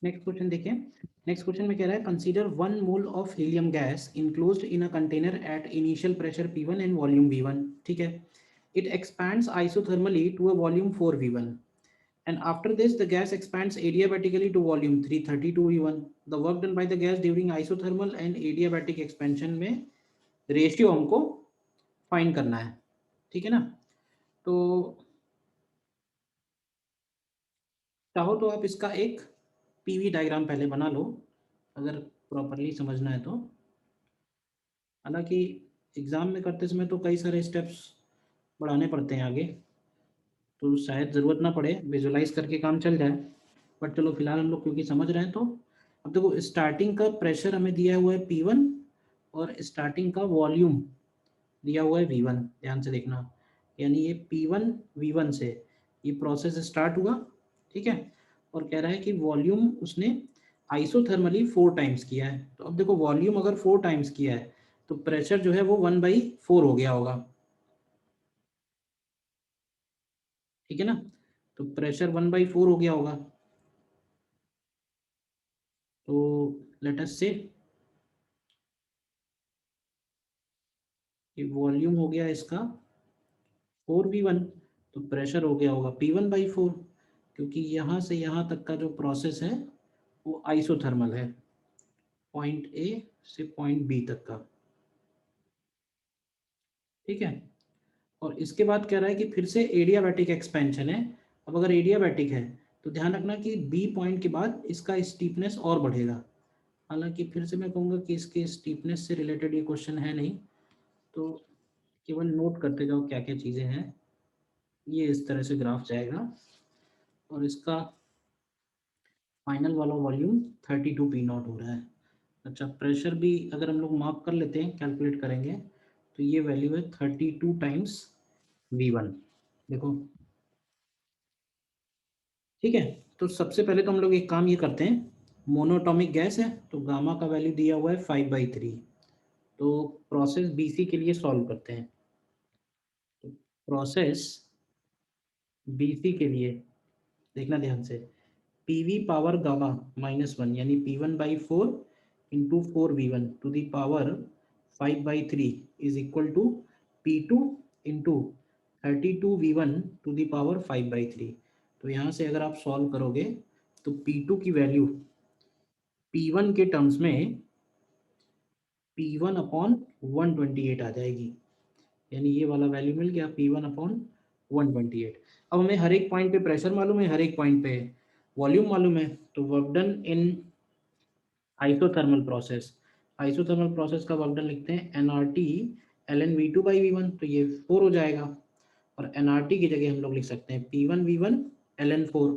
Next question देखिए। Next question में कह रहा है consider 1 mole of helium gas enclosed in a container at initial pressure P1 and volume V1। ठीक है, it expands isothermally to a volume 4V1 and after this the gas expands adiabatically to volume 332V1। the work done by the gas during isothermal and adiabatic expansion में ratio हमको find करना है। ठीक है ना, तो चाहो तो आप इसका एक पीवी डायग्राम पहले बना लो अगर प्रॉपरली समझना है तो। हालांकि एग्जाम में करते समय तो कई सारे स्टेप्स बढ़ाने पड़ते हैं आगे, तो शायद ज़रूरत ना पड़े, विजुलाइज करके काम चल जाए। बट चलो फिलहाल हम लोग क्योंकि समझ रहे हैं, तो अब देखो स्टार्टिंग का प्रेशर हमें दिया हुआ है P1 और स्टार्टिंग का वॉल्यूम दिया हुआ है V1। ध्यान से देखना, यानी ये P1 V1 से ये प्रोसेस स्टार्ट हुआ। ठीक है, और कह रहा है कि वॉल्यूम उसने आइसोथर्मली 4 टाइम्स किया है। तो अब देखो वॉल्यूम अगर 4 टाइम्स किया है तो प्रेशर जो है वो 1/4 हो गया होगा। ठीक है ना, तो प्रेशर 1/4 हो गया होगा। तो लेट अस से ये वॉल्यूम हो गया इसका 4V1, तो प्रेशर हो गया होगा P1/4, क्योंकि यहाँ से यहाँ तक का जो प्रोसेस है वो आइसोथर्मल है, पॉइंट ए से पॉइंट बी तक का। ठीक है, और इसके बाद कह रहा है कि फिर से एडियाबैटिक एक्सपेंशन है। अब अगर एडियाबैटिक है तो ध्यान रखना कि बी पॉइंट के बाद इसका स्टीपनेस और बढ़ेगा। हालांकि फिर से मैं कहूँगा कि इसके स्टीपनेस से रिलेटेड ये क्वेश्चन है नहीं, तो केवल नोट करते जाओ क्या क्या चीज़ें हैं। ये इस तरह से ग्राफ जाएगा और इसका फाइनल वाला वॉल्यूम 32 P0 हो रहा है। अच्छा, प्रेशर भी अगर हम लोग मार्क कर लेते हैं, कैलकुलेट करेंगे, तो ये वैल्यू है 32 टाइम्स V1। देखो, ठीक है, तो सबसे पहले तो हम लोग एक काम ये करते हैं, मोनोटॉमिक गैस है तो गामा का वैल्यू दिया हुआ है 5/3। तो प्रोसेस BC के लिए सॉल्व करते हैं। तो प्रोसेस BC के लिए देखना ध्यान से, PV पावर गामा -1 यानी P1/4 into 4V1 to the power 5/3 is equal to P2 into 32V1 to the power 5/3। तो यहाँ से अगर आप सॉल्व करोगे तो P2 की वैल्यू P1 के टर्म्स में P1/128 आ जाएगी, यानी ये वाला वैल्यू मिल गया P1/128। अब हमें हर एक पॉइंट पे प्रेशर मालूम है, हर एक पॉइंट पे वॉल्यूम मालूम है, तो work done in isothermal process, isothermal process का वर्क डन लिखते हैं nRT ln V2/V1, तो ये 4 हो जाएगा। और nRT की जगह हम लोग लिख सकते हैं P1V1 ln 4।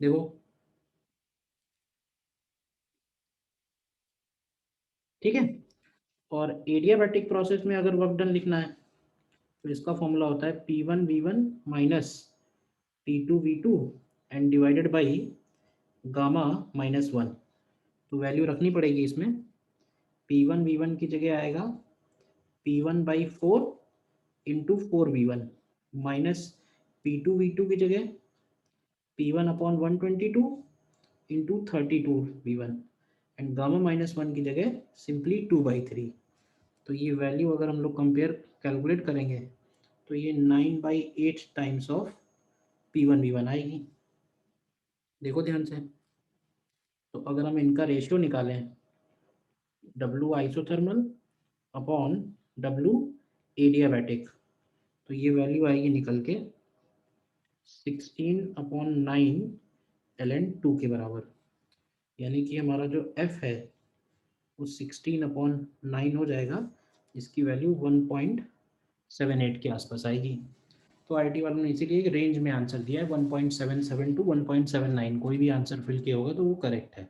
देखो, ठीक है, और एडियाबैटिक प्रोसेस में अगर वर्क डन लिखना है तो इसका फॉर्मूला होता है P1V1 minus P2V2 and divided by gamma -1। तो वैल्यू रखनी पड़ेगी इसमें, P1V1 की जगह आएगा P1/4 into 4V1 minus P2V2 की जगह P1/122 into 32V1 and gamma -1 की जगह सिंपली 2/3। तो ये वैल्यू अगर हम लोग कंपेयर कैलकुलेट करेंगे तो ये 9/8 टाइम्स ऑफ P1V1 आएगी। देखो ध्यान से, तो अगर हम इनका रेशियो निकालें W isothermal upon W adiabatic, तो ये वैल्यू आएगी निकल के 16/9 ln2 के बराबर। यानी कि हमारा जो F है वो 16/9 हो जाएगा, इसकी वैल्यू 1.78 के आसपास आएगी। तो IT वालों ने इसीलिए रेंज में आंसर दिया है 1.77 to 1.79, कोई भी आंसर फिल किया होगा तो वो करेक्ट है।